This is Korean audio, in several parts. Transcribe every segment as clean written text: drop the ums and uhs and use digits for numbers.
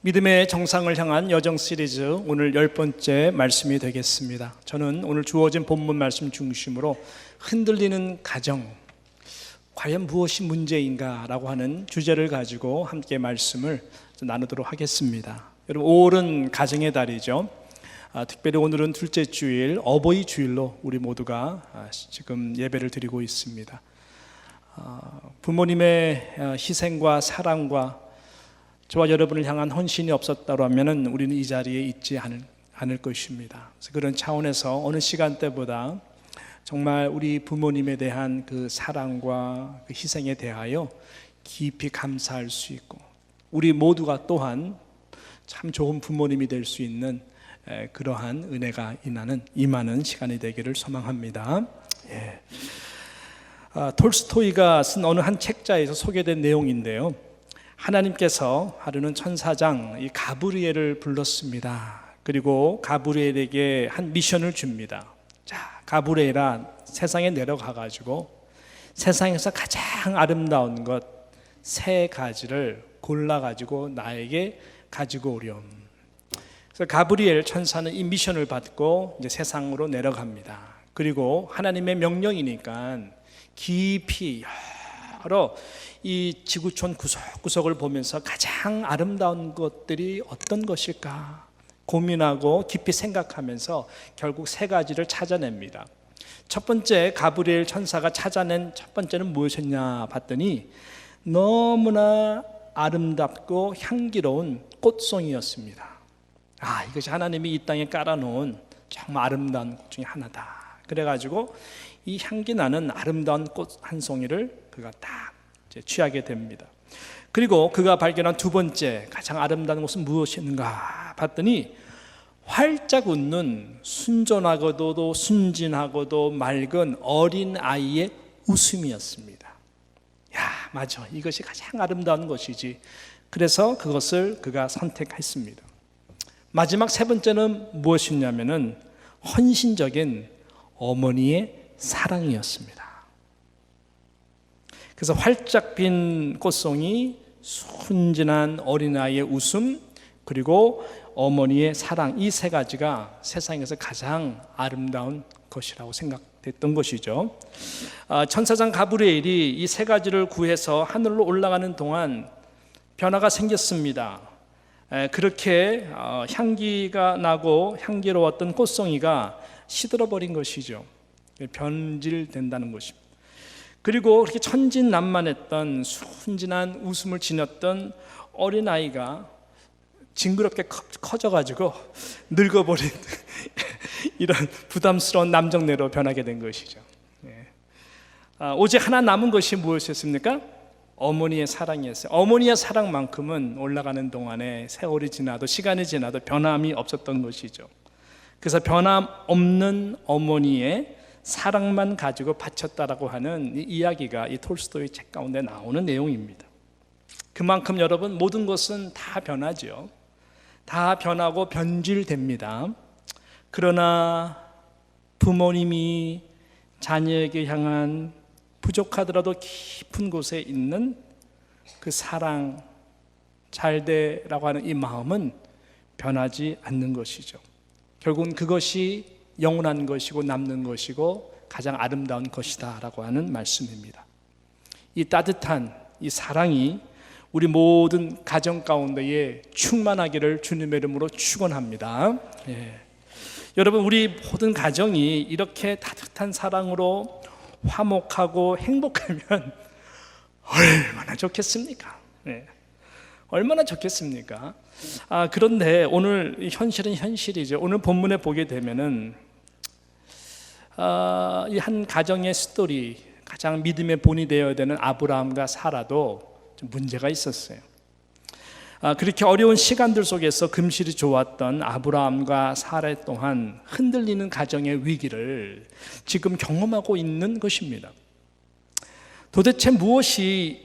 믿음의 정상을 향한 여정 시리즈 오늘 10번째 말씀이 되겠습니다. 저는 오늘 주어진 본문 말씀 중심으로 흔들리는 가정, 과연 무엇이 문제인가 라고 하는 주제를 가지고 함께 말씀을 나누도록 하겠습니다. 여러분, 5월은 가정의 달이죠. 특별히 오늘은 둘째 주일, 어버이 주일로 우리 모두가 지금 예배를 드리고 있습니다. 부모님의 희생과 사랑과 저와 여러분을 향한 헌신이 없었다면 우리는 이 자리에 있지 않을 것입니다. 그래서 그런 차원에서 어느 시간대보다 정말 우리 부모님에 대한 그 사랑과 그 희생에 대하여 깊이 감사할 수 있고, 우리 모두가 또한 참 좋은 부모님이 될 수 있는 그러한 은혜가 임하는 시간이 되기를 소망합니다. 톨스토이가 쓴 어느 한 책자에서 소개된 내용인데요, 하나님께서 하루는 천사장 이 가브리엘을 불렀습니다. 그리고 가브리엘에게 한 미션을 줍니다. 자, 가브리엘아, 세상에 내려가가지고 세상에서 가장 아름다운 것 3가지를 골라가지고 나에게 가지고 오렴. 그래서 가브리엘 천사는 이 미션을 받고 이제 세상으로 내려갑니다. 그리고 하나님의 명령이니까 깊이 여러 이 지구촌 구석구석을 보면서 가장 아름다운 것들이 어떤 것일까 고민하고 깊이 생각하면서 결국 3가지를 찾아냅니다. 첫 번째, 가브리엘 천사가 찾아낸 첫 번째는 무엇이었냐 봤더니 너무나 아름답고 향기로운 꽃송이였습니다. 이것이 하나님이 이 땅에 깔아놓은 정말 아름다운 꽃 중에 하나다. 그래가지고 이 향기 나는 아름다운 꽃 한 송이를 그가 딱 취하게 됩니다. 그리고 그가 발견한 두 번째 가장 아름다운 것은 무엇인가 봤더니 활짝 웃는 순전하고도 순진하고도 맑은 어린 아이의 웃음이었습니다. 맞아, 이것이 가장 아름다운 것이지. 그래서 그것을 그가 선택했습니다. 마지막 3번째는 무엇이냐면은 헌신적인 어머니의 사랑이었습니다. 그래서 활짝 핀 꽃송이, 순진한 어린아이의 웃음, 그리고 어머니의 사랑, 이 3가지가 세상에서 가장 아름다운 것이라고 생각됐던 것이죠. 천사장 가브리엘이 이 3가지를 구해서 하늘로 올라가는 동안 변화가 생겼습니다. 그렇게 향기가 나고 향기로웠던 꽃송이가 시들어버린 것이죠. 변질된다는 것입니다. 그리고 그렇게 천진난만했던 순진한 웃음을 지녔던 어린아이가 징그럽게 커져가지고 늙어버린 이런 부담스러운 남정네로 변하게 된 것이죠. 오직 하나 남은 것이 무엇이었습니까? 어머니의 사랑이었어요. 어머니의 사랑만큼은 올라가는 동안에 세월이 지나도 시간이 지나도 변함이 없었던 것이죠. 그래서 변함없는 어머니의 사랑만 가지고 바쳤다라고 하는 이 이야기가 이 톨스토이 책 가운데 나오는 내용입니다. 그만큼 여러분, 모든 것은 다 변하죠. 다 변하고 변질됩니다. 그러나 부모님이 자녀에게 향한 부족하더라도 깊은 곳에 있는 그 사랑, 잘되라고 하는 이 마음은 변하지 않는 것이죠. 결국은 그것이 영원한 것이고 남는 것이고 가장 아름다운 것이다 라고 하는 말씀입니다. 이 따뜻한 이 사랑이 우리 모든 가정 가운데에 충만하기를 주님의 이름으로 축원합니다. 여러분, 우리 모든 가정이 이렇게 따뜻한 사랑으로 화목하고 행복하면 얼마나 좋겠습니까? 얼마나 좋겠습니까? 그런데 오늘 현실은 현실이죠. 오늘 본문에 보게 되면은 이 한 가정의 스토리, 가장 믿음의 본이 되어야 되는 아브라함과 사라도 좀 문제가 있었어요. 그렇게 어려운 시간들 속에서 금실이 좋았던 아브라함과 사라 또한 흔들리는 가정의 위기를 지금 경험하고 있는 것입니다. 도대체 무엇이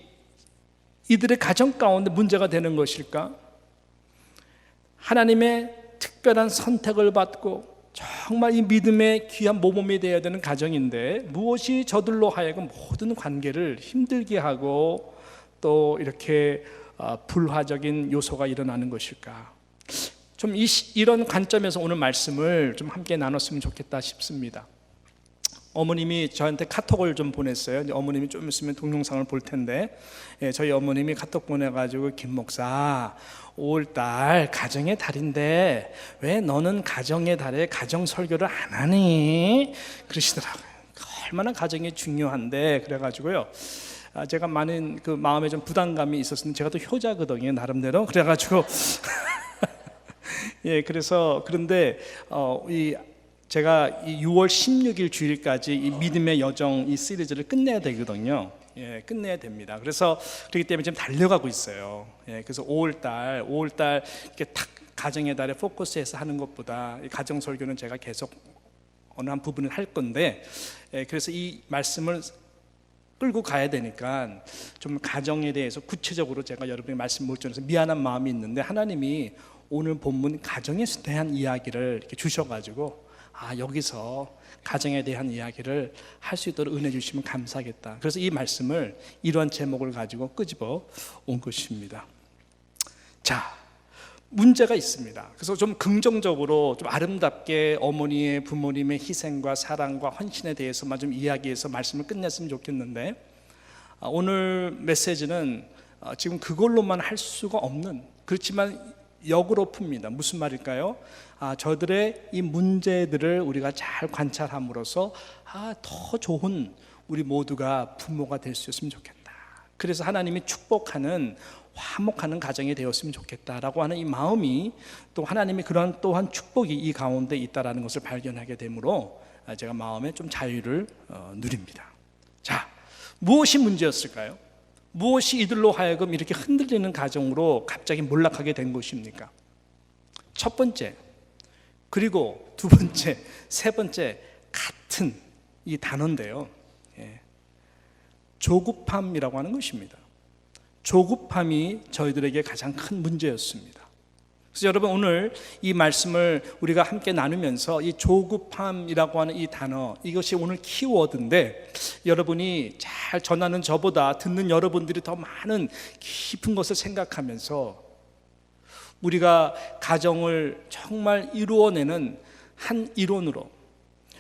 이들의 가정 가운데 문제가 되는 것일까? 하나님의 특별한 선택을 받고 정말 이 믿음의 귀한 모범이 되어야 되는 가정인데 무엇이 저들로 하여금 모든 관계를 힘들게 하고 또 이렇게 불화적인 요소가 일어나는 것일까? 좀 이런 관점에서 오늘 말씀을 좀 함께 나눴으면 좋겠다 싶습니다. 어머님이 저한테 카톡을 좀 보냈어요. 어머님이 좀 있으면 동영상을 볼 텐데, 저희 어머님이 카톡 보내가지고 김 목사 5월달 가정의 달인데 왜 너는 가정의 달에 가정 설교를 안 하니? 그러시더라고요. 얼마나 가정이 중요한데. 그래가지고요, 제가 많은 그 마음에 좀 부담감이 있었는데, 제가 또 효자거든요, 나름대로. 그래가지고 예, 그런데 제가 이 6월 16일 주일까지 이 믿음의 여정 이 시리즈를 끝내야 되거든요. 예, 끝내야 됩니다. 그래서 그렇기 때문에 지금 달려가고 있어요. 예, 그래서 5월달 이렇게 탁 가정의 달에 포커스해서 하는 것보다 이 가정 설교는 제가 계속 어느 한 부분을 할 건데, 예, 그래서 이 말씀을 끌고 가야 되니까 좀 가정에 대해서 구체적으로 제가 여러분에게 말씀 못 전해서 미안한 마음이 있는데, 하나님이 오늘 본문 가정에 대한 이야기를 이렇게 주셔가지고 여기서 가정에 대한 이야기를 할 수 있도록 은혜 주시면 감사하겠다. 그래서 이 말씀을 이러한 제목을 가지고 끄집어 온 것입니다. 자, 문제가 있습니다. 그래서 좀 긍정적으로 좀 아름답게 어머니의 부모님의 희생과 사랑과 헌신에 대해서만 좀 이야기해서 말씀을 끝냈으면 좋겠는데, 오늘 메시지는 지금 그걸로만 할 수가 없는, 그렇지만 역으로 풉니다. 무슨 말일까요? 저들의 이 문제들을 우리가 잘 관찰함으로써 더 좋은 우리 모두가 부모가 될 수 있으면 좋겠다. 그래서 하나님이 축복하는 화목하는 가정이 되었으면 좋겠다라고 하는 이 마음이, 또 하나님이 그런 또한 축복이 이 가운데 있다라는 것을 발견하게 되므로 제가 마음에 좀 자유를 누립니다. 자, 무엇이 문제였을까요? 무엇이 이들로 하여금 이렇게 흔들리는 가정으로 갑자기 몰락하게 된 것입니까? 첫 번째, 그리고 두 번째, 세 번째 같은 이 단어인데요, 조급함이라고 하는 것입니다. 조급함이 저희들에게 가장 큰 문제였습니다. 그래서 여러분, 오늘 이 말씀을 우리가 함께 나누면서 이 조급함이라고 하는 이 단어, 이것이 오늘 키워드인데, 여러분이 잘 전하는 저보다 듣는 여러분들이 더 많은 깊은 것을 생각하면서 우리가 가정을 정말 이루어내는 한 이론으로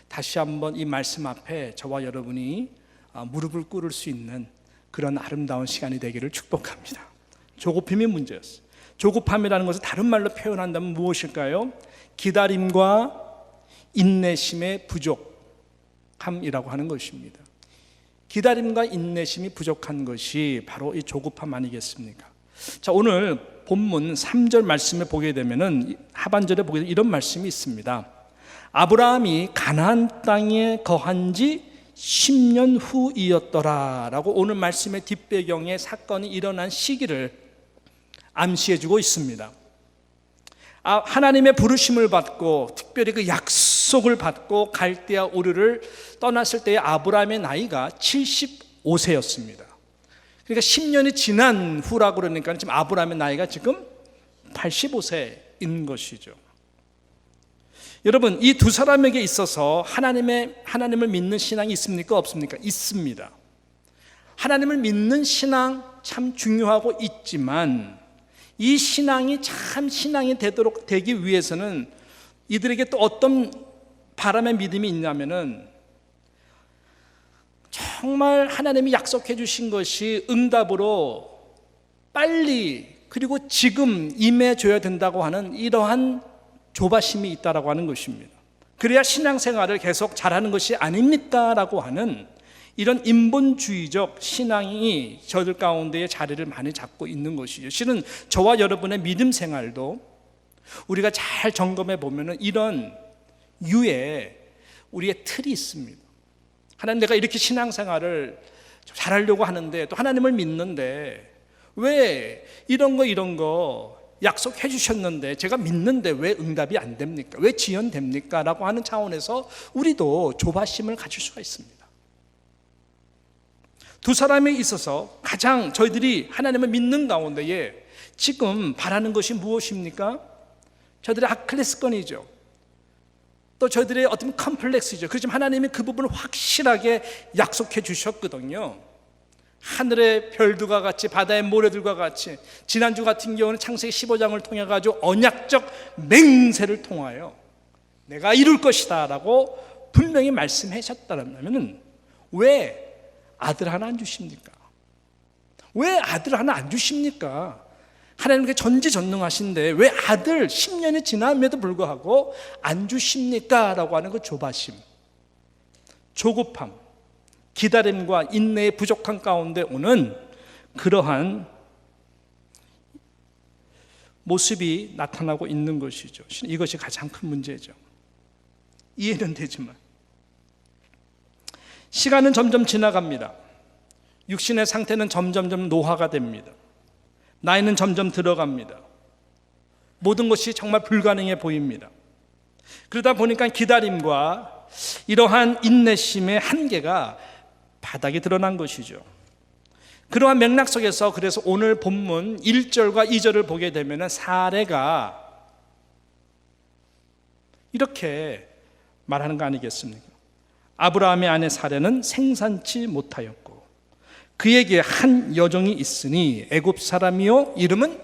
다시 한번 이 말씀 앞에 저와 여러분이 무릎을 꿇을 수 있는 그런 아름다운 시간이 되기를 축복합니다. 조급함이 문제였어요. 조급함이라는 것을 다른 말로 표현한다면 무엇일까요? 기다림과 인내심의 부족함이라고 하는 것입니다. 기다림과 인내심이 부족한 것이 바로 이 조급함 아니겠습니까? 자, 오늘 본문 3절 말씀을 보게 되면은, 하반절에 보게 되면 이런 말씀이 있습니다. 아브라함이 가나안 땅에 거한 지 10년 후이었더라 라고 오늘 말씀의 뒷배경에 사건이 일어난 시기를 암시해주고 있습니다. 하나님의 부르심을 받고 특별히 그 약속을 받고 갈대아 우르를 떠났을 때의 아브라함의 나이가 75세였습니다. 그러니까 10년이 지난 후라고 그러니까 지금 아브라함의 나이가 지금 85세인 것이죠. 여러분, 이 두 사람에게 있어서 하나님을 믿는 신앙이 있습니까? 없습니까? 있습니다. 하나님을 믿는 신앙 참 중요하고 있지만, 이 신앙이 참 신앙이 되기 위해서는 이들에게 또 어떤 바람의 믿음이 있냐면은, 정말 하나님이 약속해 주신 것이 응답으로 빨리 그리고 지금 임해줘야 된다고 하는 이러한 조바심이 있다라고 하는 것입니다. 그래야 신앙생활을 계속 잘하는 것이 아닙니까? 라고 하는 이런 인본주의적 신앙이 저들 가운데에 자리를 많이 잡고 있는 것이죠. 실은 저와 여러분의 믿음 생활도 우리가 잘 점검해 보면은 이런 유의 우리의 틀이 있습니다. 하나님, 내가 이렇게 신앙생활을 잘하려고 하는데, 또 하나님을 믿는데 왜 이런 거 약속해 주셨는데, 제가 믿는데 왜 응답이 안 됩니까? 왜 지연됩니까? 라고 하는 차원에서 우리도 조바심을 가질 수가 있습니다. 두 사람에 있어서 가장 저희들이 하나님을 믿는 가운데에 지금 바라는 것이 무엇입니까? 저희들의 아킬레스건이죠. 또 저희들의 어떤 컴플렉스죠. 그렇지만 하나님이 그 부분을 확실하게 약속해 주셨거든요. 하늘의 별들과 같이 바다의 모래들과 같이 지난주 같은 경우는 창세기 15장을 통해 가지고 언약적 맹세를 통하여 내가 이룰 것이다 라고 분명히 말씀하셨다면 왜 아들 하나 안 주십니까? 왜 아들 하나 안 주십니까? 하나님께 전지전능하신데 왜 아들 10년이 지남에도 불구하고 안 주십니까? 라고 하는 그 조바심, 조급함, 기다림과 인내의 부족한 가운데 오는 그러한 모습이 나타나고 있는 것이죠. 이것이 가장 큰 문제죠. 이해는 되지만 시간은 점점 지나갑니다. 육신의 상태는 점점점 노화가 됩니다. 나이는 점점 들어갑니다. 모든 것이 정말 불가능해 보입니다. 그러다 보니까 기다림과 이러한 인내심의 한계가 바닥에 드러난 것이죠. 그러한 맥락 속에서 그래서 오늘 본문 1절과 2절을 보게 되면 사례가 이렇게 말하는 거 아니겠습니까? 아브라함의 아내 사례는 생산치 못하였고 그에게 한 여종이 있으니 애굽 사람이요 이름은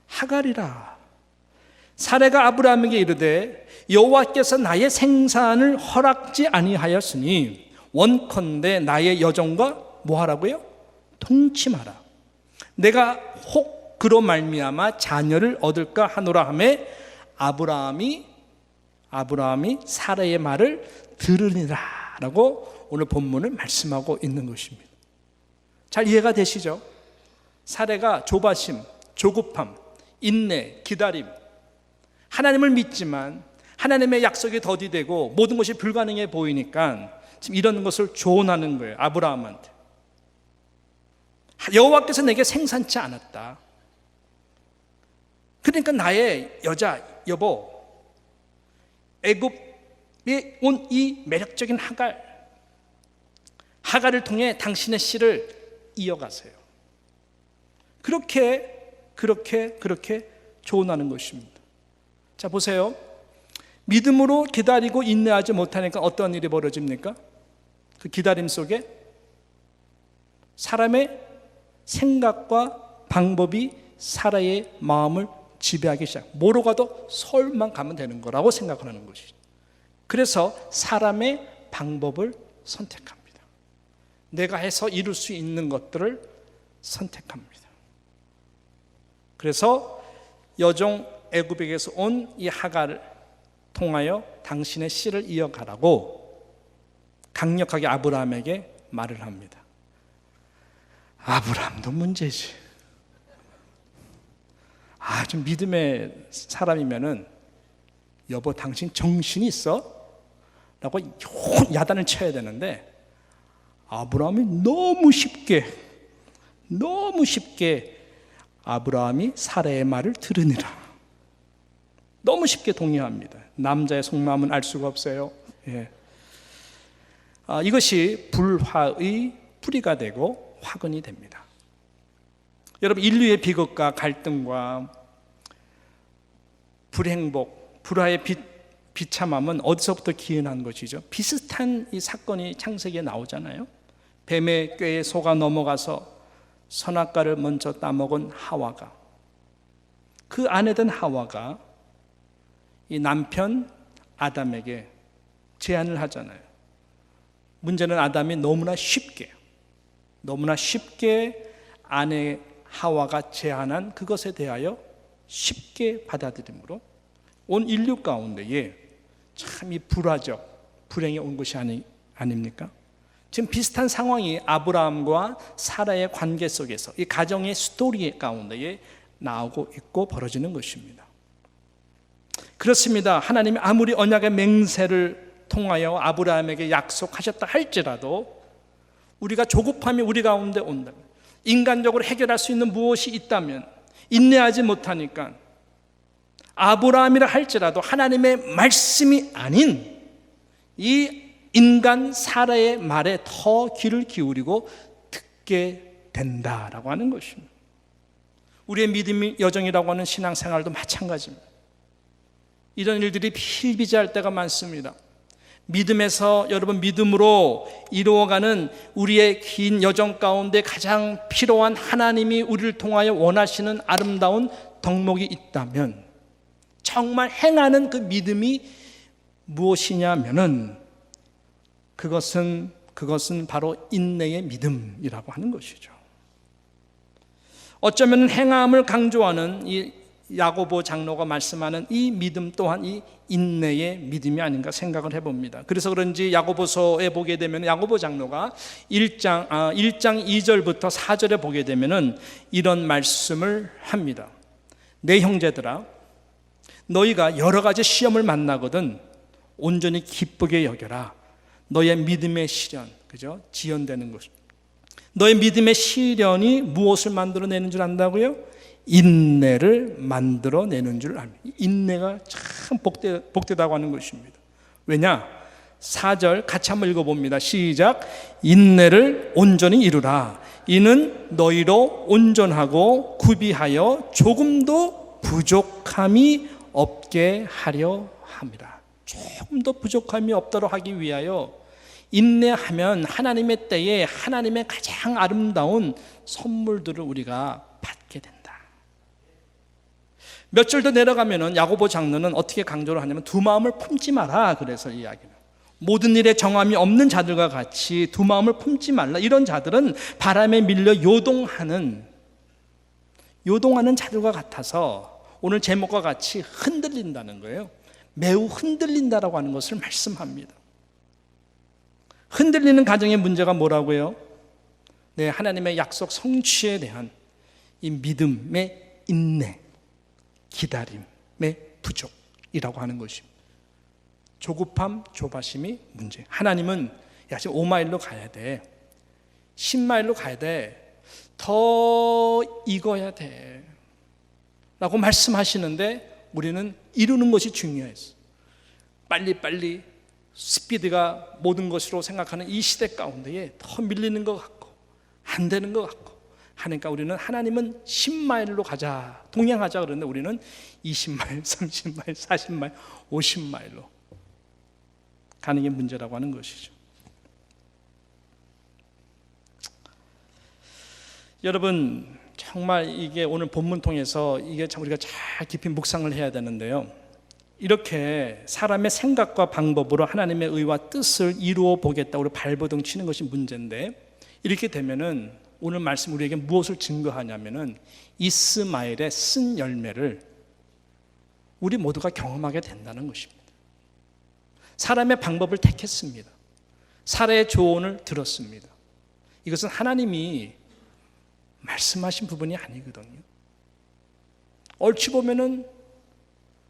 하갈이라. 사례가 아브라함에게 이르되 여호와께서 나의 생산을 허락지 아니하였으니 원컨대 나의 여종과 뭐하라고요? 동침하라. 내가 혹 그로 말미암아 자녀를 얻을까 하노라 하매 아브라함이 사라의 말을 들으니라 라고 오늘 본문을 말씀하고 있는 것입니다. 잘 이해가 되시죠? 사례가 조바심, 조급함, 인내, 기다림, 하나님을 믿지만 하나님의 약속이 더디되고 모든 것이 불가능해 보이니까 지금 이런 것을 조언하는 거예요. 아브라함한테. 여호와께서 내게 생산치 않았다. 그러니까 나의 여보, 애굽에 온 이 매력적인 하갈을 통해 당신의 씨를 이어가세요. 그렇게 조언하는 것입니다. 자, 보세요. 믿음으로 기다리고 인내하지 못하니까 어떤 일이 벌어집니까? 그 기다림 속에 사람의 생각과 방법이 사라의 마음을 지배하기 시작. 뭐로 가도 서울만 가면 되는 거라고 생각하는 것이죠. 그래서 사람의 방법을 선택합니다. 내가 해서 이룰 수 있는 것들을 선택합니다. 그래서 여종 애굽에게서 온 이 하갈을 통하여 당신의 씨를 이어가라고 강력하게 아브라함에게 말을 합니다. 아브라함도 문제지. 좀 믿음의 사람이면은 여보 당신 정신이 있어? 라고 야단을 쳐야 되는데 아브라함이 너무 쉽게 아브라함이 사라의 말을 들으니라. 너무 쉽게 동의합니다. 남자의 속마음은 알 수가 없어요. 예. 이것이 불화의 뿌리가 되고 화근이 됩니다. 여러분, 인류의 비극과 갈등과 불행복, 불화의 비참함은 어디서부터 기인한 것이죠? 비슷한 이 사건이 창세기에 나오잖아요. 뱀의 꾀에 속아 넘어가서 선악과를 먼저 따먹은 하와가, 그 아내된 하와가 이 남편 아담에게 제안을 하잖아요. 문제는 아담이 너무나 쉽게 아내 하와가 제안한 그것에 대하여 쉽게 받아들임으로 온 인류 가운데에 참 이 불화적 불행이 온 것이 아닙니까? 지금 비슷한 상황이 아브라함과 사라의 관계 속에서 이 가정의 스토리 가운데에 나오고 있고 벌어지는 것입니다. 그렇습니다. 하나님이 아무리 언약의 맹세를 통하여 아브라함에게 약속하셨다 할지라도 우리가 조급함이 우리 가운데 온다면, 인간적으로 해결할 수 있는 무엇이 있다면 인내하지 못하니까 아브라함이라 할지라도 하나님의 말씀이 아닌 이 인간 사라의 말에 더 귀를 기울이고 듣게 된다라고 하는 것입니다. 우리의 믿음의 여정이라고 하는 신앙생활도 마찬가지입니다. 이런 일들이 비일비재할 때가 많습니다. 믿음에서 여러분 믿음으로 이루어가는 우리의 긴 여정 가운데 가장 필요한 하나님이 우리를 통하여 원하시는 아름다운 덕목이 있다면 정말 행하는 그 믿음이 무엇이냐면은 그것은 바로 인내의 믿음이라고 하는 것이죠. 어쩌면 행함을 강조하는 이 야고보 장로가 말씀하는 이 믿음 또한 이 인내의 믿음이 아닌가 생각을 해봅니다. 그래서 그런지 야고보서에 보게 되면 야고보 장로가 1장 2절부터 4절에 보게 되면은 이런 말씀을 합니다. 내 형제들아, 너희가 여러 가지 시험을 만나거든 온전히 기쁘게 여겨라. 너의 믿음의 시련, 그죠? 지연되는 것. 너의 믿음의 시련이 무엇을 만들어내는 줄 안다고요? 인내를 만들어내는 줄 압니다. 인내가 참 복되다고 하는 것입니다. 왜냐? 4절 같이 한번 읽어봅니다. 시작. 인내를 온전히 이루라. 이는 너희로 온전하고 구비하여 조금도 부족함이 없게 하려 합니다. 조금도 부족함이 없도록 하기 위하여 인내하면 하나님의 때에 하나님의 가장 아름다운 선물들을 우리가 받게 된다. 몇 절 더 내려가면은 야고보 장로는 어떻게 강조를 하냐면 두 마음을 품지 마라. 그래서 이야기는 모든 일에 정함이 없는 자들과 같이 두 마음을 품지 말라. 이런 자들은 바람에 밀려 요동하는 자들과 같아서 오늘 제목과 같이 흔들린다는 거예요. 매우 흔들린다라고 하는 것을 말씀합니다. 흔들리는 가정의 문제가 뭐라고요? 네, 하나님의 약속 성취에 대한 이 믿음의 인내, 기다림의 부족이라고 하는 것입니다. 조급함, 조바심이 문제. 하나님은 야, 지금 5마일로 가야 돼. 10마일로 가야 돼. 더 익어야 돼. 라고 말씀하시는데 우리는 이루는 것이 중요해서 빨리빨리 스피드가 모든 것으로 생각하는 이 시대 가운데에 더 밀리는 것 같고 안 되는 것 같고 하니까 우리는 하나님은 10마일로 가자, 동행하자 그러는데 우리는 20마일, 30마일, 40마일, 50마일로 가는 게 문제라고 하는 것이죠. 여러분 정말 이게 오늘 본문 통해서 이게 참 우리가 잘 깊이 묵상을 해야 되는데요. 이렇게 사람의 생각과 방법으로 하나님의 의와 뜻을 이루어 보겠다 우리 발버둥 치는 것이 문제인데 이렇게 되면은 오늘 말씀 우리에게 무엇을 증거하냐면은 이스마엘의 쓴 열매를 우리 모두가 경험하게 된다는 것입니다. 사람의 방법을 택했습니다. 사례의 조언을 들었습니다. 이것은 하나님이 말씀하신 부분이 아니거든요. 얼추 보면은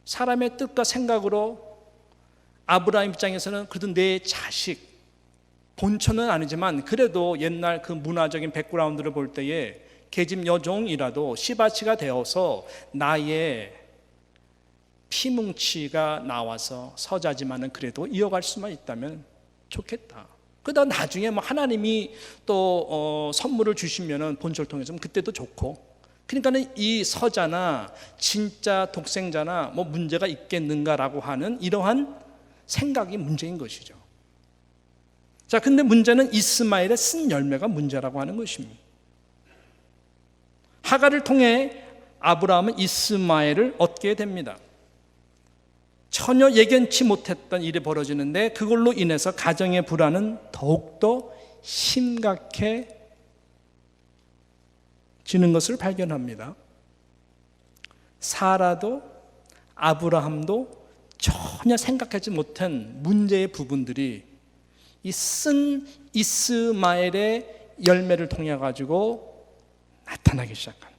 사람의 뜻과 생각으로 아브라함 입장에서는 그래도 내 자식, 본처는 아니지만 그래도 옛날 그 문화적인 백그라운드를 볼 때에 계집 여종이라도 시바치가 되어서 나의 피뭉치가 나와서 서자지만은 그래도 이어갈 수만 있다면 좋겠다. 그러다 나중에 뭐 하나님이 또 선물을 주시면은 본처를 통해서 그때도 좋고. 그러니까는 이 서자나 진짜 독생자나 뭐 문제가 있겠는가라고 하는 이러한 생각이 문제인 것이죠. 자, 근데 문제는 이스마엘의 쓴 열매가 문제라고 하는 것입니다. 하갈을 통해 아브라함은 이스마엘을 얻게 됩니다. 전혀 예견치 못했던 일이 벌어지는데 그걸로 인해서 가정의 불안은 더욱더 심각해지는 것을 발견합니다. 사라도 아브라함도 전혀 생각하지 못한 문제의 부분들이 이 쓴 이스마엘의 열매를 통해 가지고 나타나기 시작한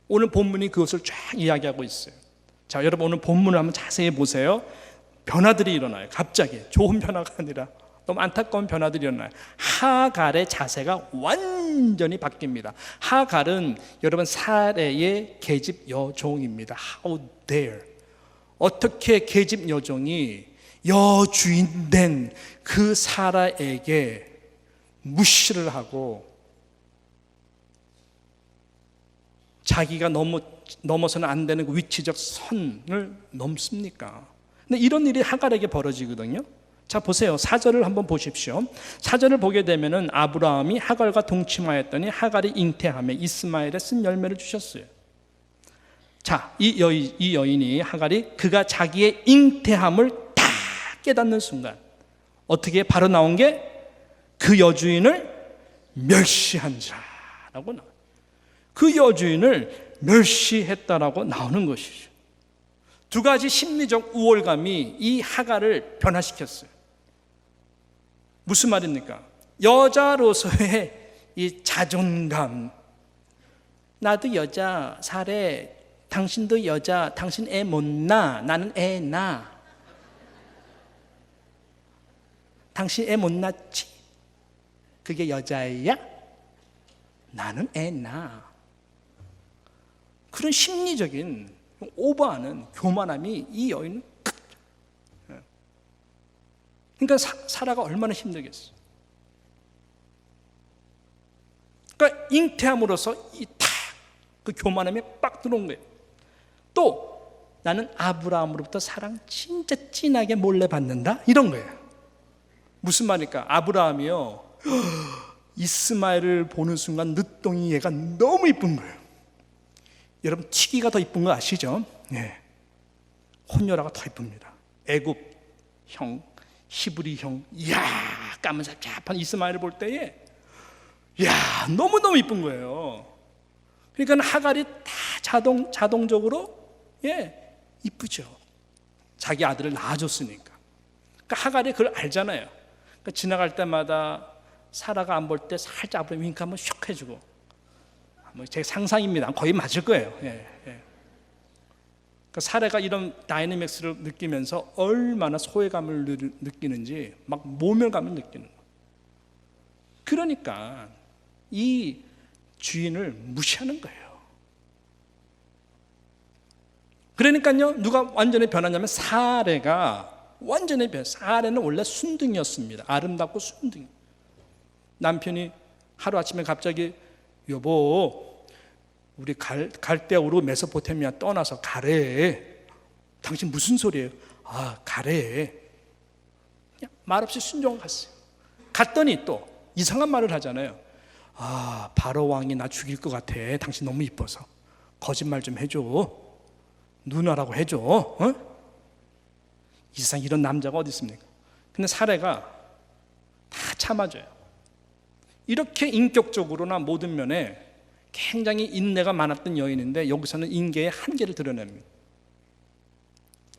오늘 본문이 그것을 쫙 이야기하고 있어요. 자, 여러분 오늘 본문을 한번 자세히 보세요. 변화들이 일어나요. 갑자기 좋은 변화가 아니라 너무 안타까운 변화들이 일어나요. 하갈의 자세가 완전히 바뀝니다. 하갈은 여러분 사레의 계집 여종입니다. How dare? 어떻게 계집 여종이 여주인 된 그 사라에게 무시를 하고 자기가 넘어서는 안 되는 그 위치적 선을 넘습니까? 근데 이런 일이 하갈에게 벌어지거든요. 자, 보세요. 4절을 한번 보십시오. 4절을 보게 되면은 아브라함이 하갈과 동침하였더니 하갈이 잉태하며 이스마엘에 쓴 열매를 주셨어요. 자, 이 여인이 하갈이 그가 자기의 잉태함을 다 깨닫는 순간 어떻게 바로 나온 게 그 여주인을 멸시한 자라고 나와요. 그 여주인을 멸시했다라고 나오는 것이죠. 두 가지 심리적 우월감이 이 하갈을 변화시켰어요. 무슨 말입니까? 여자로서의 이 자존감. 나도 여자 살해, 당신도 여자, 당신 애 못 낳아, 나는 애 낳아. 당신 애 못 낳지? 그게 여자애야? 나는 애 낳아. 그런 심리적인 오버하는 교만함이 이 여인은 크죠. 그러니까 사라가 얼마나 힘들겠어. 그러니까 잉태함으로써 그 교만함이 빡 들어온 거예요. 또 나는 아브라함으로부터 사랑 진짜 진하게 몰래 받는다 이런 거예요. 무슨 말일까? 아브라함이요 이스마엘을 보는 순간 늦둥이 얘가 너무 이쁜 거예요. 여러분 튀기가 더 이쁜 거 아시죠? 네. 혼혈아가 더 이쁩니다. 애굽 형, 히브리 형, 이야 까만잡잡한 이스마엘을 볼 때에 이야 너무너무 이쁜 거예요. 그러니까 하갈이 다 자동적으로 이쁘죠. 자기 아들을 낳아줬으니까. 그러니까 하갈이 그걸 알잖아요. 그러니까 지나갈 때마다 사라가 안 볼 때 살짝 앞으로 윙크 한번 슉 해주고, 뭐 제 상상입니다. 거의 맞을 거예요. 그러니까 사라가 이런 다이내믹스를 느끼면서 얼마나 소외감을 느끼는지 막 모멸감을 느끼는 거예요. 그러니까 이 주인을 무시하는 거예요. 그러니까요, 누가 완전히 변하냐면 사례가 완전히 사례는 원래 순둥이였습니다. 아름답고 순둥이. 남편이 하루아침에 갑자기 여보 우리 갈대아우로 메소포타미아 떠나서 가래. 당신 무슨 소리예요? 아 가래. 그냥 말없이 순종을 갔어요. 갔더니 또 이상한 말을 하잖아요. 아 바로 왕이 나 죽일 것 같아. 당신 너무 이뻐서 거짓말 좀 해줘. 누나라고 해줘. 어? 이 세상 이런 남자가 어디 있습니까? 근데 사례가 다 참아줘요. 이렇게 인격적으로나 모든 면에 굉장히 인내가 많았던 여인인데 여기서는 인계의 한계를 드러냅니다.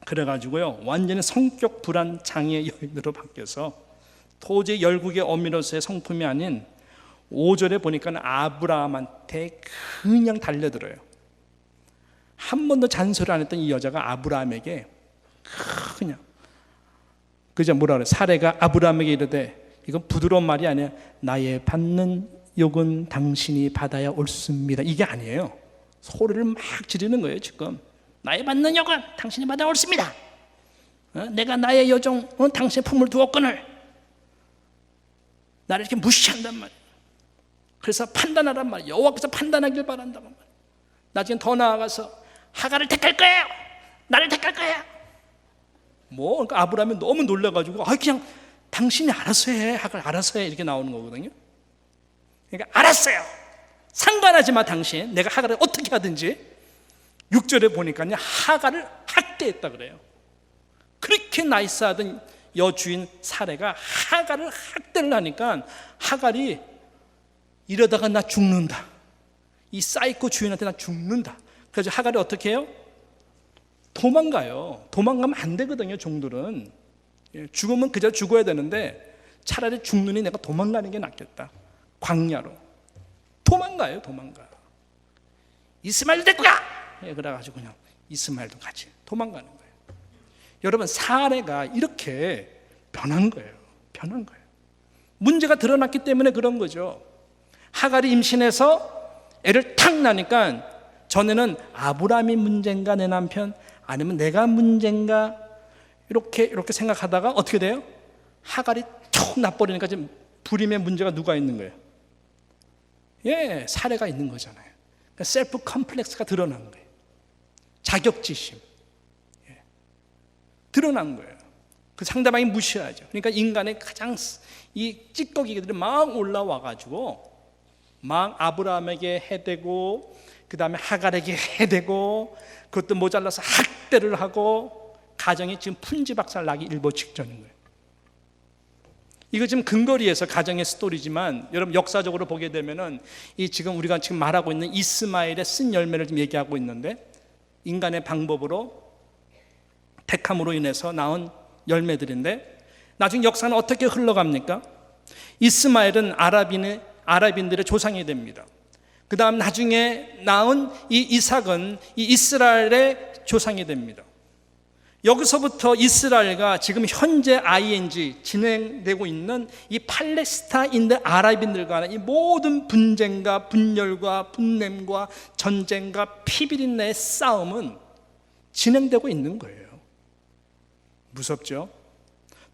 그래가지고요 완전히 성격 불안 장애 여인으로 바뀌어서 도저히 열국의 어미로서의 성품이 아닌 5절에 보니까 아브라함한테 그냥 달려들어요. 한 번도 잔소리 안 했던 이 여자가 아브라함에게 그냥 그저 뭐라 그래? 사례가 아브라함에게 이르되 이건 부드러운 말이 아니야. 나의 받는 욕은 당신이 받아야 옳습니다. 이게 아니에요. 소리를 막 지르는 거예요. 지금 나의 받는 욕은 당신이 받아야 옳습니다. 내가 나의 여종 당신의 품을 두었거늘 나를 이렇게 무시한단 말이에요. 그래서 판단하란 말이에요. 여호와께서 판단하길 바란단 말이에요. 나중에 더 나아가서 하갈을 택할 거예요. 나를 택할 거예요. 그러니까 아브라함이 너무 놀라가지고 그냥 당신이 알아서 해. 하갈 알아서 해. 이렇게 나오는 거거든요. 그러니까 알았어요. 상관하지 마 당신. 내가 하갈을 어떻게 하든지. 6절에 보니까요 하갈을 학대했다 그래요. 그렇게 나이스하던 여주인 사례가 하갈을 학대를 하니까 하갈이 이러다가 나 죽는다. 이 사이코 주인한테 나 죽는다. 그래서 하갈이 어떻게 해요? 도망가요. 도망가면 안 되거든요. 종들은 죽으면 그저 죽어야 되는데 차라리 죽느니 내가 도망가는 게 낫겠다. 광야로 도망가요. 이스마엘도 데리고 가. 그래가지고 그냥 이스마엘도 같이 도망가는 거예요. 여러분 사례가 이렇게 변한 거예요. 문제가 드러났기 때문에 그런 거죠. 하갈이 임신해서 애를 탁 낳으니까 전에는 아브라함이 문제인가 내 남편 아니면 내가 문제인가 이렇게 생각하다가 어떻게 돼요? 하갈이 툭 나버리니까 지금 불임의 문제가 누가 있는 거예요? 사례가 있는 거잖아요. 그러니까 셀프 컴플렉스가 드러난 거예요. 자격지심 드러난 거예요. 그 상대방이 무시하죠. 그러니까 인간의 가장 이 찌꺼기들이 막 올라와 가지고 막 아브라함에게 해대고, 그 다음에 하갈에게 해대고, 그것도 모자라서 학대를 하고, 가정이 지금 풍지박살 나기 일보 직전인 거예요. 이거 지금 근거리에서 가정의 스토리지만, 여러분 역사적으로 보게 되면은 이 지금 우리가 지금 말하고 있는 이스마엘의 쓴 열매를 지금 얘기하고 있는데, 인간의 방법으로 택함으로 인해서 나온 열매들인데, 나중에 역사는 어떻게 흘러갑니까? 이스마엘은 아랍인들의 조상이 됩니다. 그 다음 나중에 낳은 이 이삭은 이 이스라엘의 조상이 됩니다. 여기서부터 이스라엘과 지금 현재 ING 진행되고 있는 이 팔레스타인들 아랍인들 간의 이 모든 분쟁과 분열과 분냄과 전쟁과 피비린내의 싸움은 진행되고 있는 거예요. 무섭죠?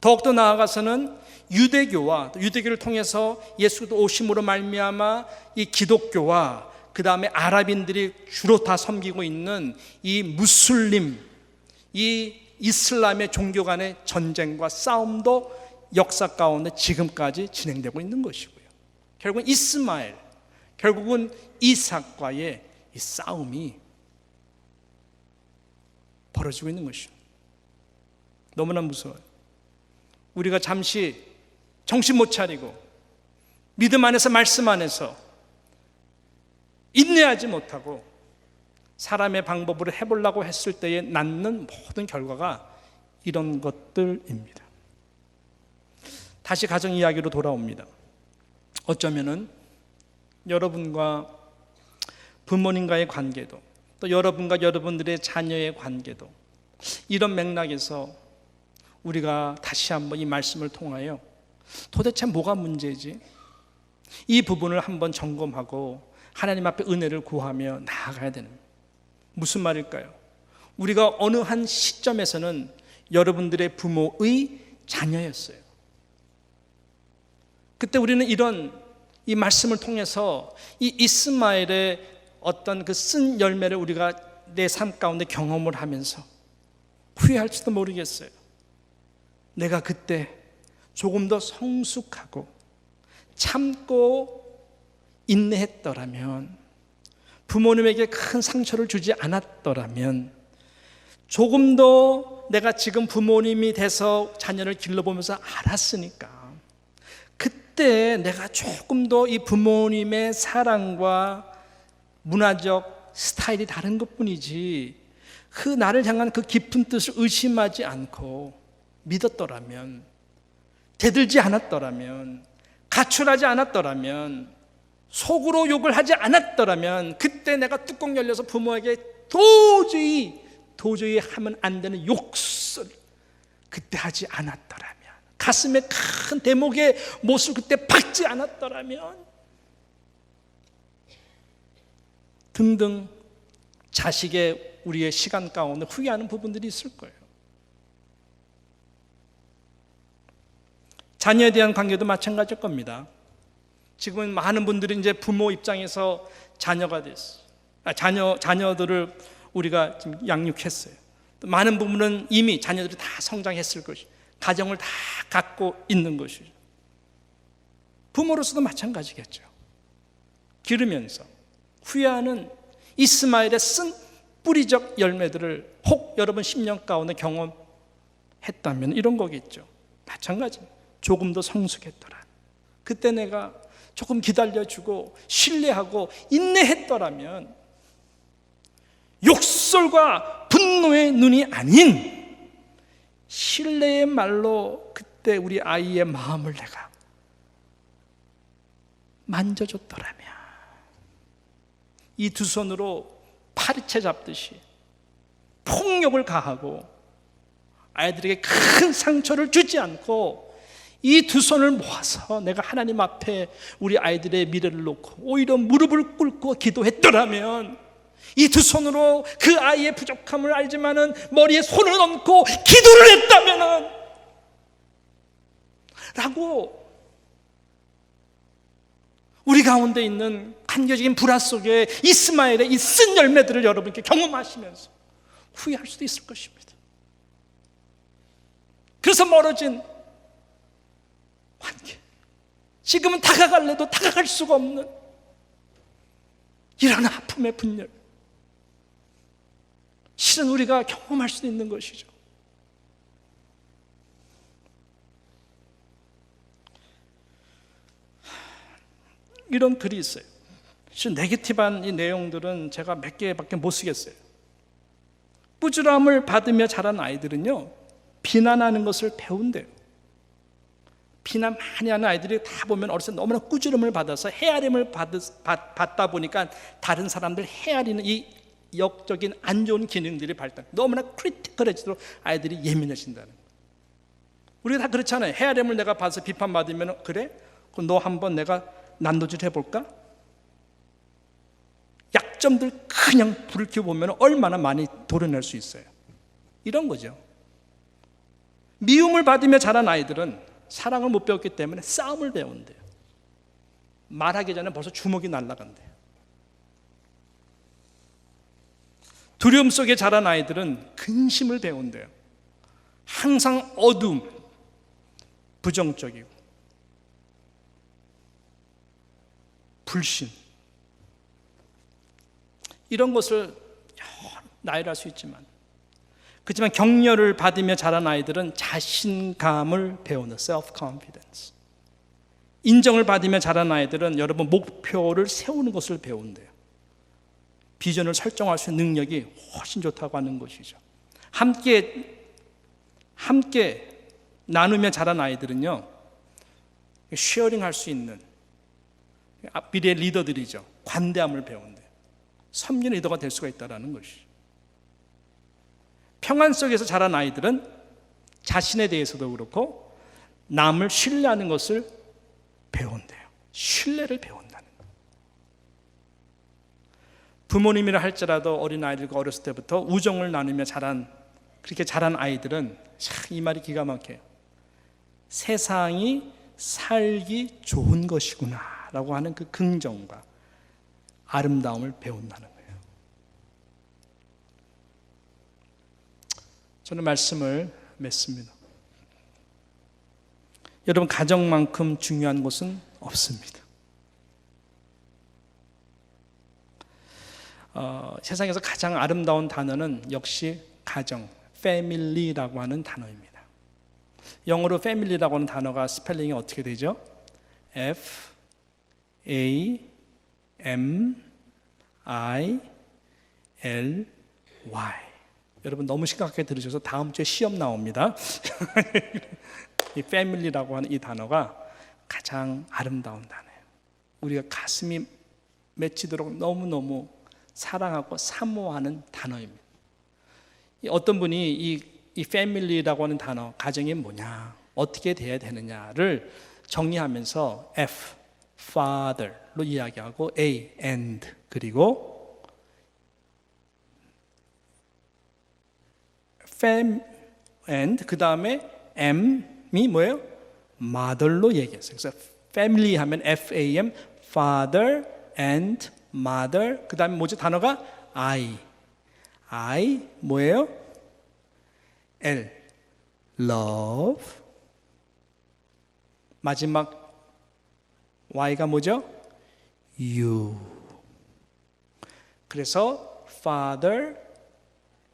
더욱더 나아가서는 유대교를 통해서 예수도 오심으로 말미암아 이 기독교와 그 다음에 아랍인들이 주로 다 섬기고 있는 이 무슬림, 이 이슬람의 종교 간의 전쟁과 싸움도 역사 가운데 지금까지 진행되고 있는 것이고요. 결국은 이스마엘, 결국은 이삭과의 이 싸움이 벌어지고 있는 것이죠. 너무나 무서워요. 우리가 잠시 정신 못 차리고 믿음 안에서 말씀 안에서 인내하지 못하고 사람의 방법으로 해보려고 했을 때에 낳는 모든 결과가 이런 것들입니다. 다시 가정 이야기로 돌아옵니다. 어쩌면은 여러분과 부모님과의 관계도, 또 여러분과 여러분들의 자녀의 관계도, 이런 맥락에서 우리가 다시 한번 이 말씀을 통하여 도대체 뭐가 문제지? 이 부분을 한번 점검하고 하나님 앞에 은혜를 구하며 나아가야 되는 거예요. 무슨 말일까요? 우리가 어느 한 시점에서는 여러분들의 부모의 자녀였어요. 그때 우리는 이 말씀을 통해서 이 이스마엘의 어떤 그 쓴 열매를 우리가 내 삶 가운데 경험을 하면서 후회할지도 모르겠어요. 내가 그때 조금 더 성숙하고 참고 인내했더라면, 부모님에게 큰 상처를 주지 않았더라면, 조금 더 내가 지금 부모님이 돼서 자녀를 길러보면서 알았으니까 그때 내가 조금 더 이 부모님의 사랑과 문화적 스타일이 다른 것뿐이지, 그 나를 향한 그 깊은 뜻을 의심하지 않고 믿었더라면, 대들지 않았더라면, 가출하지 않았더라면, 속으로 욕을 하지 않았더라면, 그때 내가 뚜껑 열려서 부모에게 도저히 하면 안 되는 욕설 그때 하지 않았더라면, 가슴에 큰 대목의 못을 그때 박지 않았더라면 등등 자식의 우리의 시간 가운데 후회하는 부분들이 있을 거예요. 자녀에 대한 관계도 마찬가지일 겁니다. 지금은 많은 분들이 이제 부모 입장에서 자녀가 됐어요. 자녀들을 우리가 지금 양육했어요. 또 많은 부분은 이미 자녀들이 다 성장했을 것이고 가정을 다 갖고 있는 것이죠. 부모로서도 마찬가지겠죠. 기르면서 후회하는 이스마엘의 쓴 뿌리적 열매들을 혹 여러분 10년 가운데 경험했다면 이런 거겠죠. 마찬가지입니다. 조금 더 성숙했더라, 그때 내가 조금 기다려주고 신뢰하고 인내했더라면, 욕설과 분노의 눈이 아닌 신뢰의 말로 그때 우리 아이의 마음을 내가 만져줬더라면, 이 두 손으로 파리채 잡듯이 폭력을 가하고 아이들에게 큰 상처를 주지 않고 이 두 손을 모아서 내가 하나님 앞에 우리 아이들의 미래를 놓고 오히려 무릎을 꿇고 기도했더라면, 이 두 손으로 그 아이의 부족함을 알지만은 머리에 손을 얹고 기도를 했다면은 라고, 우리 가운데 있는 간교적인 불화 속에 이스마엘의 이 쓴 열매들을 여러분께 경험하시면서 후회할 수도 있을 것입니다. 그래서 멀어진 관계, 지금은 다가갈래도 다가갈 수가 없는 이런 아픔의 분열, 실은 우리가 경험할 수 있는 것이죠. 이런 글이 있어요. 사실 네거티브한 이 내용들은 제가 몇 개밖에 못 쓰겠어요. 꾸지람을 받으며 자란 아이들은요, 비난하는 것을 배운대요. 비난 많이 하는 아이들이 다 보면 어렸을 때 너무나 꾸지람을 받아서 헤아림을 받다 보니까 다른 사람들 헤아리는 이 역적인 안 좋은 기능들이 발달, 너무나 크리티컬해지도록 아이들이 예민해진다는 거예요. 우리가 다 그렇잖아요. 헤아림을 내가 봐서 비판받으면, 그래? 그럼 너 한번 내가 난도질 해볼까? 약점들 그냥 불을 켜보면 얼마나 많이 도려낼 수 있어요. 이런 거죠. 미움을 받으며 자란 아이들은 사랑을 못 배웠기 때문에 싸움을 배운대요. 말하기 전에 벌써 주먹이 날아간대요. 두려움 속에 자란 아이들은 근심을 배운대요. 항상 어둠, 부정적이고 불신, 이런 것을 나열할 수 있지만, 그렇지만 격려를 받으며 자란 아이들은 자신감을 배우는 self-confidence, 인정을 받으며 자란 아이들은 여러분 목표를 세우는 것을 배운대요. 비전을 설정할 수 있는 능력이 훨씬 좋다고 하는 것이죠. 함께 나누며 자란 아이들은요, 쉐어링할 수 있는 미래의 리더들이죠. 관대함을 배운대요. 섬기는 리더가 될 수가 있다는 것이죠. 평안 속에서 자란 아이들은 자신에 대해서도 그렇고 남을 신뢰하는 것을 배운대요. 신뢰를 배운다는 거예요. 부모님이라 할지라도 어린아이들과 어렸을 때부터 우정을 나누며 그렇게 자란 아이들은 이 말이 기가 막혀요. 세상이 살기 좋은 것이구나 라고 하는 그 긍정과 아름다움을 배운다는 거예요. 저는 말씀을 맺습니다. 여러분, 가정만큼 중요한 것은 없습니다. 세상에서 가장 아름다운 단어는 역시 가정, family라고 하는 단어입니다. 영어로 family라고 하는 단어가 스펠링이 어떻게 되죠? F-A-M-I-L-Y. 여러분 너무 심각하게 들으셔서 다음 주에 시험 나옵니다. 이 family라고 하는 이 단어가 가장 아름다운 단어예요. 우리가 가슴이 맺히도록 너무너무 사랑하고 사모하는 단어입니다. 어떤 분이 이 family라고 하는 단어, 가정이 뭐냐, 어떻게 돼야 되느냐를 정리하면서 F, father로 이야기하고, A, and, 그리고 fam, and, 그 다음에 M이 뭐예요? mother로 얘기했어요. 그래서 family 하면 F-A-M, father and mother. 그 다음에 뭐죠? 단어가 I 뭐예요? L, love. 마지막 Y가 뭐죠? You. 그래서 father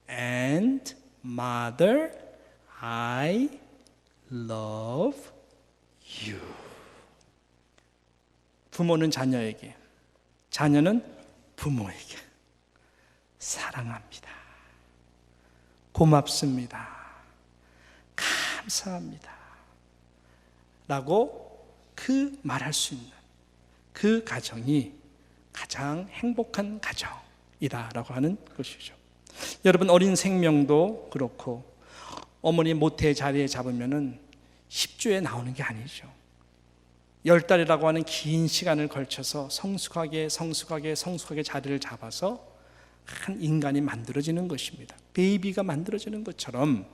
and mother, I love you. 부모는 자녀에게, 자녀는 부모에게 사랑합니다. 고맙습니다. 감사합니다. 라고 그 말할 수 있는 그 가정이 가장 행복한 가정이다라고 하는 것이죠. 여러분, 어린 생명도 그렇고 어머니 모태의 자리에 잡으면은 10주에 나오는 게 아니죠. 10달이라고 하는 긴 시간을 걸쳐서 성숙하게 자리를 잡아서 한 인간이 만들어지는 것입니다. 베이비가 만들어지는 것처럼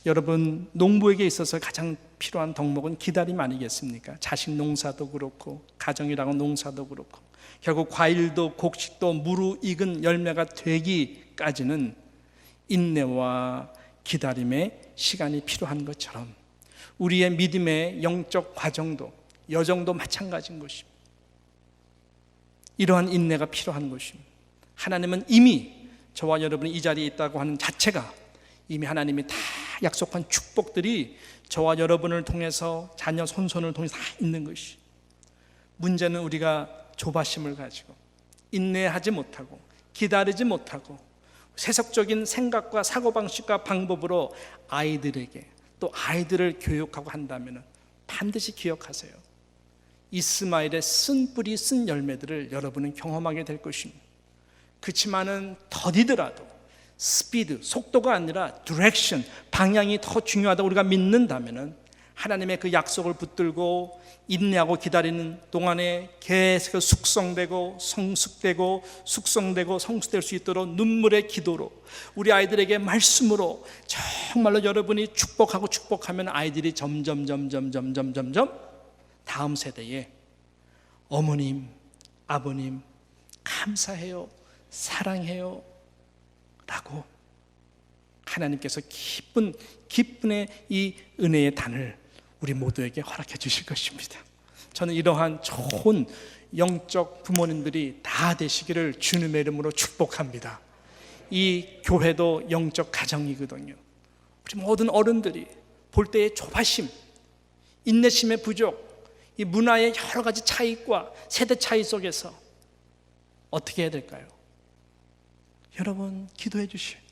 여러분, 농부에게 있어서 가장 필요한 덕목은 기다림 아니겠습니까? 자식 농사도 그렇고 가정이라고 농사도 그렇고 결국 과일도 곡식도 무르익은 열매가 되기까지는 인내와 기다림의 시간이 필요한 것처럼 우리의 믿음의 영적 과정도 여정도 마찬가지인 것입니다. 이러한 인내가 필요한 것입니다. 하나님은 이미 저와 여러분이 이 자리에 있다고 하는 자체가 이미 하나님이 다 약속한 축복들이 저와 여러분을 통해서 자녀 손손을 통해서 다 있는 것이. 문제는 우리가 조바심을 가지고 인내하지 못하고 기다리지 못하고 세속적인 생각과 사고방식과 방법으로 아이들에게 또 아이들을 교육하고 한다면 반드시 기억하세요. 이스마엘의 쓴 뿌리 쓴 열매들을 여러분은 경험하게 될 것입니다. 그렇지만은 더디더라도 스피드, 속도가 아니라 디렉션, 방향이 더 중요하다고 우리가 믿는다면 하나님의 그 약속을 붙들고 인내하고 기다리는 동안에 계속 숙성되고 성숙되고 숙성되고 성숙될 수 있도록 눈물의 기도로 우리 아이들에게 말씀으로 정말로 여러분이 축복하면 아이들이 점점 다음 세대에 어머님, 아버님 감사해요, 사랑해요 라고 하나님께서 기쁨의 이 은혜의 단을 우리 모두에게 허락해 주실 것입니다. 저는 이러한 좋은 영적 부모님들이 다 되시기를 주님의 이름으로 축복합니다. 이 교회도 영적 가정이거든요. 우리 모든 어른들이 볼 때의 조바심, 인내심의 부족, 이 문화의 여러 가지 차이과 세대 차이 속에서 어떻게 해야 될까요? 여러분 기도해 주셔야 돼요.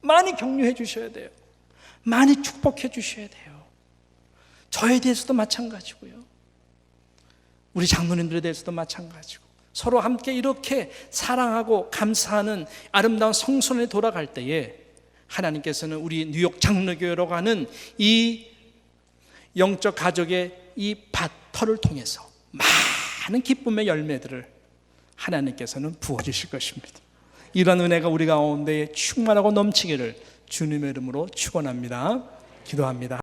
많이 격려해 주셔야 돼요. 많이 축복해 주셔야 돼요. 저에 대해서도 마찬가지고요. 우리 장로님들에 대해서도 마찬가지고 서로 함께 이렇게 사랑하고 감사하는 아름다운 성선에 돌아갈 때에 하나님께서는 우리 뉴욕 장로교회라고 하는 이 영적 가족의 이 밭터를 통해서 많은 기쁨의 열매들을 하나님께서는 부어주실 것입니다. 이런 은혜가 우리 가운데 충만하고 넘치기를 주님의 이름으로 축원합니다. 기도합니다.